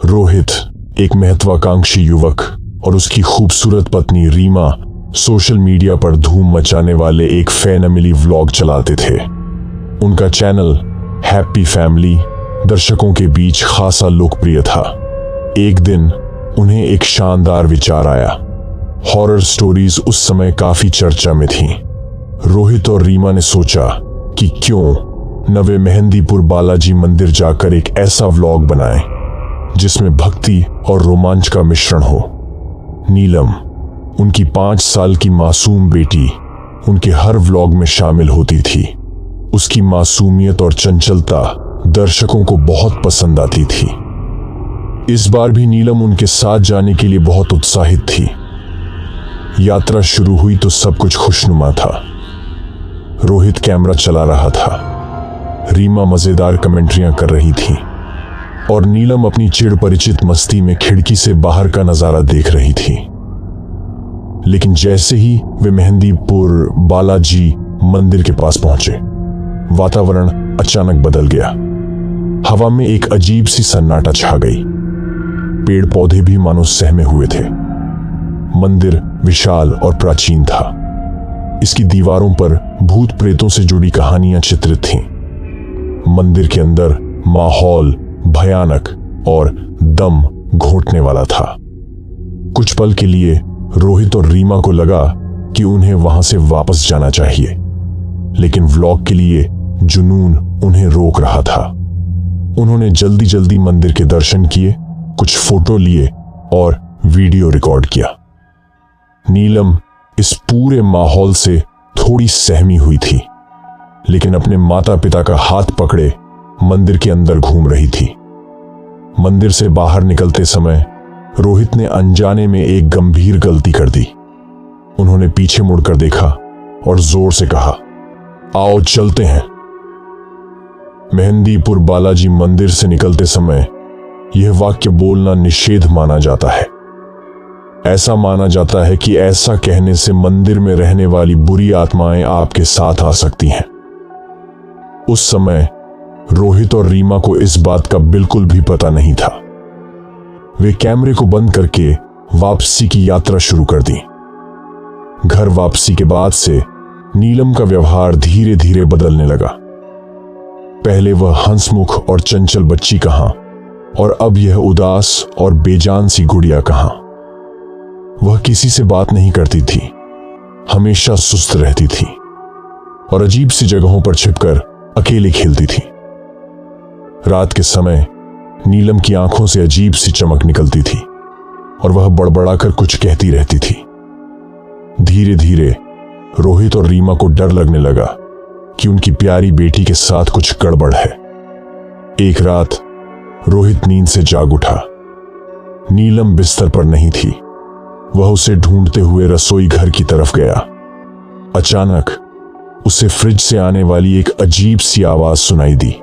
रोहित, एक महत्वाकांक्षी युवक, और उसकी खूबसूरत पत्नी रीमा सोशल मीडिया पर धूम मचाने वाले एक फैमिली व्लॉग चलाते थे। उनका चैनल हैप्पी फैमिली दर्शकों के बीच खासा लोकप्रिय था। एक दिन उन्हें एक शानदार विचार आया। हॉरर स्टोरीज उस समय काफी चर्चा में थीं। रोहित और रीमा ने सोचा कि क्यों नवे मेहंदीपुर बालाजी मंदिर जाकर एक ऐसा व्लॉग बनाएं जिसमें भक्ति और रोमांच का मिश्रण हो। नीलम, उनकी 5 साल की मासूम बेटी, उनके हर व्लॉग में शामिल होती थी। उसकी मासूमियत और चंचलता दर्शकों को बहुत पसंद आती थी। इस बार भी नीलम उनके साथ जाने के लिए बहुत उत्साहित थी। यात्रा शुरू हुई तो सब कुछ खुशनुमा था। रोहित कैमरा चला रहा था, रीमा मजेदार कमेंट्रियां कर रही थी और नीलम अपनी चिड़ परिचित मस्ती में खिड़की से बाहर का नजारा देख रही थी। लेकिन जैसे ही वे मेहंदीपुर बालाजी मंदिर के पास पहुंचे, वातावरण अचानक बदल गया। हवा में एक अजीब सी सन्नाटा छा गई। पेड़ पौधे भी मानो सहमे हुए थे। मंदिर विशाल और प्राचीन था। इसकी दीवारों पर भूत प्रेतों से जुड़ी कहानियां चित्रित थीं। मंदिर के अंदर माहौल भयानक और दम घोंटने वाला था। कुछ पल के लिए रोहित और रीमा को लगा कि उन्हें वहां से वापस जाना चाहिए, लेकिन व्लॉग के लिए जुनून उन्हें रोक रहा था। उन्होंने जल्दी जल्दी मंदिर के दर्शन किए, कुछ फोटो लिए और वीडियो रिकॉर्ड किया। नीलम इस पूरे माहौल से थोड़ी सहमी हुई थी, लेकिन अपने माता पिता का हाथ पकड़े मंदिर के अंदर घूम रही थी। मंदिर से बाहर निकलते समय रोहित ने अनजाने में एक गंभीर गलती कर दी। उन्होंने पीछे मुड़कर देखा और जोर से कहा, आओ चलते हैं। मेहंदीपुर बालाजी मंदिर से निकलते समय यह वाक्य बोलना निषेध माना जाता है। ऐसा माना जाता है कि ऐसा कहने से मंदिर में रहने वाली बुरी आत्माएं आपके साथ आ सकती हैं। उस समय रोहित और रीमा को इस बात का बिल्कुल भी पता नहीं था। वे कैमरे को बंद करके वापसी की यात्रा शुरू कर दी। घर वापसी के बाद से नीलम का व्यवहार धीरे धीरे बदलने लगा। पहले वह हंसमुख और चंचल बच्ची कहां, और अब यह उदास और बेजान सी गुड़िया कहां। वह किसी से बात नहीं करती थी, हमेशा सुस्त रहती थी और अजीब सी जगहों पर छिपकर अकेले खेलती थी। रात के समय नीलम की आंखों से अजीब सी चमक निकलती थी और वह बड़बड़ाकर कुछ कहती रहती थी। धीरे धीरे रोहित और रीमा को डर लगने लगा कि उनकी प्यारी बेटी के साथ कुछ गड़बड़ है। एक रात रोहित नींद से जाग उठा। नीलम बिस्तर पर नहीं थी। वह उसे ढूंढते हुए रसोई घर की तरफ गया। अचानक उसे फ्रिज से आने वाली एक अजीब सी आवाज सुनाई दी।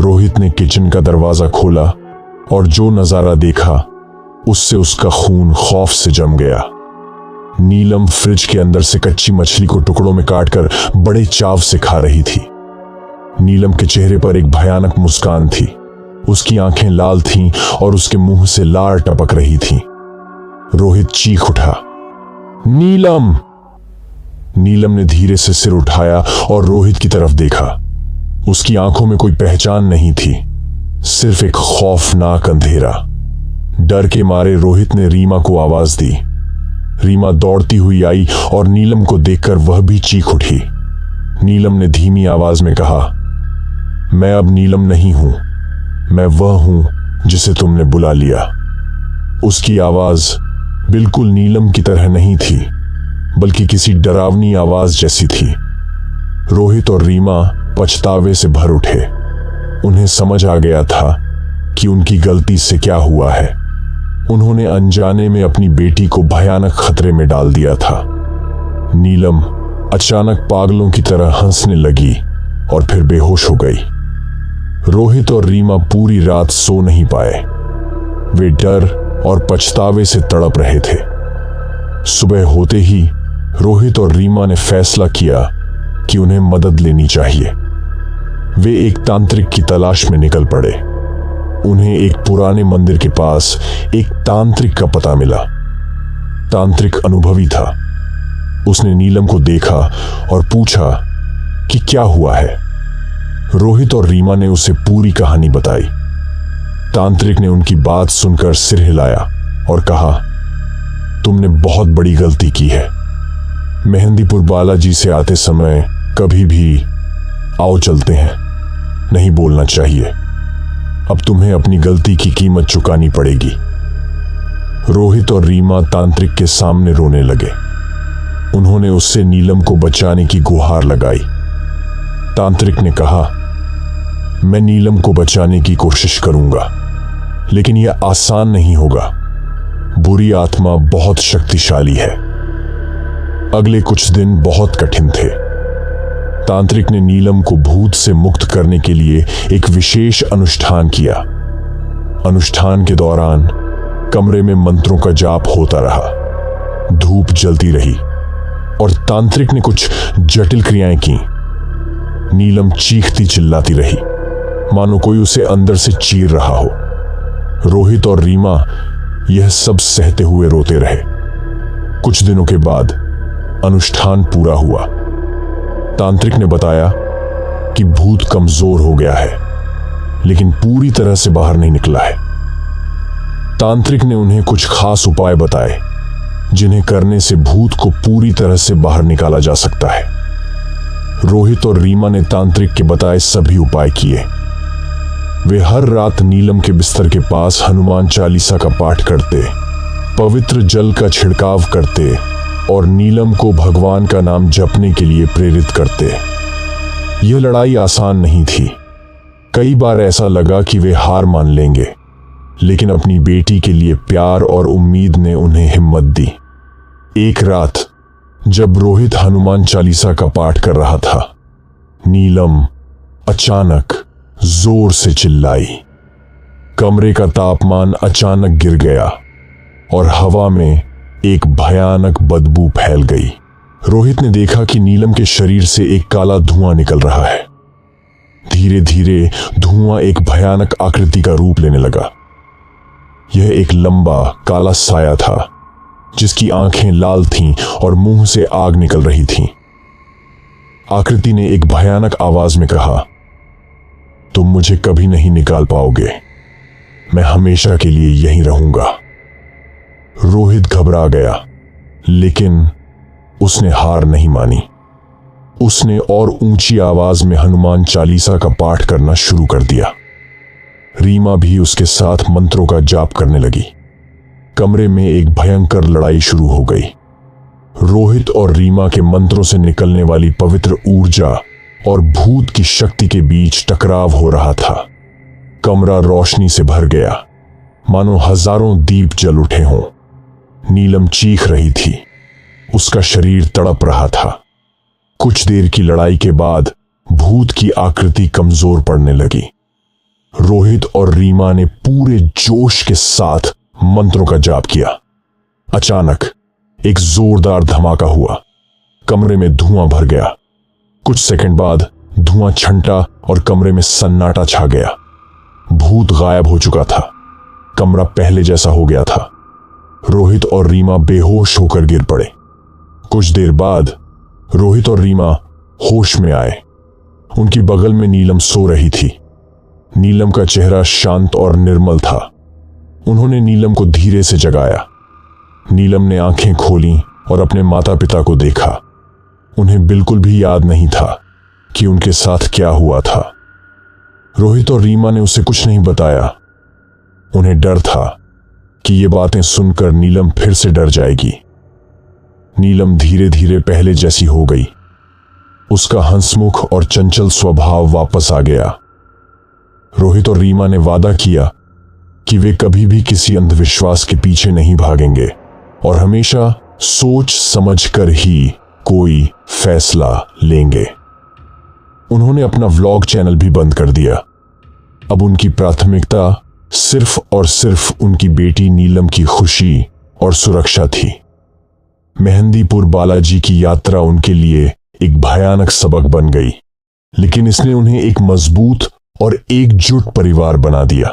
रोहित ने किचन का दरवाजा खोला और जो नजारा देखा उससे उसका खून खौफ से जम गया। नीलम फ्रिज के अंदर से कच्ची मछली को टुकड़ों में काटकर बड़े चाव से खा रही थी। नीलम के चेहरे पर एक भयानक मुस्कान थी। उसकी आंखें लाल थीं और उसके मुंह से लार टपक रही थी। रोहित चीख उठा, नीलम! नीलम ने धीरे से सिर उठाया और रोहित की तरफ देखा। उसकी आंखों में कोई पहचान नहीं थी, सिर्फ एक खौफनाक अंधेरा। डर के मारे रोहित ने रीमा को आवाज दी। रीमा दौड़ती हुई आई और नीलम को देखकर वह भी चीख उठी। नीलम ने धीमी आवाज में कहा, मैं अब नीलम नहीं हूं, मैं वह हूं जिसे तुमने बुला लिया। उसकी आवाज बिल्कुल नीलम की तरह नहीं थी, बल्कि किसी डरावनी आवाज जैसी थी। रोहित और रीमा पछतावे से भर उठे। उन्हें समझ आ गया था कि उनकी गलती से क्या हुआ है। उन्होंने अनजाने में अपनी बेटी को भयानक खतरे में डाल दिया था। नीलम अचानक पागलों की तरह हंसने लगी और फिर बेहोश हो गई। रोहित और रीमा पूरी रात सो नहीं पाए। वे डर और पछतावे से तड़प रहे थे। सुबह होते ही रोहित और रीमा ने फैसला किया कि उन्हें मदद लेनी चाहिए। वे एक तांत्रिक की तलाश में निकल पड़े। उन्हें एक पुराने मंदिर के पास एक तांत्रिक का पता मिला। तांत्रिक अनुभवी था। उसने नीलम को देखा और पूछा कि क्या हुआ है। रोहित और रीमा ने उसे पूरी कहानी बताई। तांत्रिक ने उनकी बात सुनकर सिर हिलाया और कहा, तुमने बहुत बड़ी गलती की है। मेहंदीपुर बालाजी से आते समय कभी भी आओ चलते हैं नहीं बोलना चाहिए। अब तुम्हें अपनी गलती की कीमत चुकानी पड़ेगी। रोहित और रीमा तांत्रिक के सामने रोने लगे। उन्होंने उससे नीलम को बचाने की गुहार लगाई। तांत्रिक ने कहा, मैं नीलम को बचाने की कोशिश करूंगा, लेकिन यह आसान नहीं होगा। बुरी आत्मा बहुत शक्तिशाली है। अगले कुछ दिन बहुत कठिन थे। तांत्रिक ने नीलम को भूत से मुक्त करने के लिए एक विशेष अनुष्ठान किया। अनुष्ठान के दौरान कमरे में मंत्रों का जाप होता रहा, धूप जलती रही और तांत्रिक ने कुछ जटिल क्रियाएं की। नीलम चीखती चिल्लाती रही, मानो कोई उसे अंदर से चीर रहा हो। रोहित और रीमा यह सब सहते हुए रोते रहे। कुछ दिनों के बाद अनुष्ठान पूरा हुआ। तांत्रिक ने बताया कि भूत कमजोर हो गया है, लेकिन पूरी तरह से बाहर नहीं निकला है। तांत्रिक ने उन्हें कुछ खास उपाय बताए जिन्हें करने से भूत को पूरी तरह से बाहर निकाला जा सकता है। रोहित और रीमा ने तांत्रिक के बताए सभी उपाय किए। वे हर रात नीलम के बिस्तर के पास हनुमान चालीसा का पाठ करते, पवित्र जल का छिड़काव करते और नीलम को भगवान का नाम जपने के लिए प्रेरित करते। यह लड़ाई आसान नहीं थी। कई बार ऐसा लगा कि वे हार मान लेंगे, लेकिन अपनी बेटी के लिए प्यार और उम्मीद ने उन्हें हिम्मत दी। एक रात जब रोहित हनुमान चालीसा का पाठ कर रहा था, नीलम अचानक जोर से चिल्लाई। कमरे का तापमान अचानक गिर गया और हवा में एक भयानक बदबू फैल गई। रोहित ने देखा कि नीलम के शरीर से एक काला धुआं निकल रहा है। धीरे धीरे धुआं एक भयानक आकृति का रूप लेने लगा। यह एक लंबा काला साया था जिसकी आंखें लाल थीं और मुंह से आग निकल रही थी। आकृति ने एक भयानक आवाज में कहा, तुम मुझे कभी नहीं निकाल पाओगे, मैं हमेशा के लिए यहीं रहूंगा। रोहित घबरा गया, लेकिन उसने हार नहीं मानी। उसने और ऊंची आवाज में हनुमान चालीसा का पाठ करना शुरू कर दिया। रीमा भी उसके साथ मंत्रों का जाप करने लगी। कमरे में एक भयंकर लड़ाई शुरू हो गई। रोहित और रीमा के मंत्रों से निकलने वाली पवित्र ऊर्जा और भूत की शक्ति के बीच टकराव हो रहा था। कमरा रोशनी से भर गया, मानो हजारों दीप जल उठे हों। नीलम चीख रही थी, उसका शरीर तड़प रहा था। कुछ देर की लड़ाई के बाद भूत की आकृति कमजोर पड़ने लगी। रोहित और रीमा ने पूरे जोश के साथ मंत्रों का जाप किया। अचानक एक जोरदार धमाका हुआ। कमरे में धुआं भर गया। कुछ सेकंड बाद धुआं छंटा और कमरे में सन्नाटा छा गया। भूत गायब हो चुका था। कमरा पहले जैसा हो गया था। रोहित और रीमा बेहोश होकर गिर पड़े। कुछ देर बाद रोहित और रीमा होश में आए। उनकी बगल में नीलम सो रही थी। नीलम का चेहरा शांत और निर्मल था। उन्होंने नीलम को धीरे से जगाया। नीलम ने आंखें खोलीं और अपने माता पिता को देखा। उन्हें बिल्कुल भी याद नहीं था कि उनके साथ क्या हुआ था। रोहित और रीमा ने उसे कुछ नहीं बताया। उन्हें डर था कि ये बातें सुनकर नीलम फिर से डर जाएगी। नीलम धीरे धीरे पहले जैसी हो गई। उसका हंसमुख और चंचल स्वभाव वापस आ गया। रोहित और रीमा ने वादा किया कि वे कभी भी किसी अंधविश्वास के पीछे नहीं भागेंगे और हमेशा सोच समझकर ही कोई फैसला लेंगे। उन्होंने अपना व्लॉग चैनल भी बंद कर दिया। अब उनकी प्राथमिकता सिर्फ और सिर्फ उनकी बेटी नीलम की खुशी और सुरक्षा थी। मेहंदीपुर बालाजी की यात्रा उनके लिए एक भयानक सबक बन गई, लेकिन इसने उन्हें एक मजबूत और एकजुट परिवार बना दिया।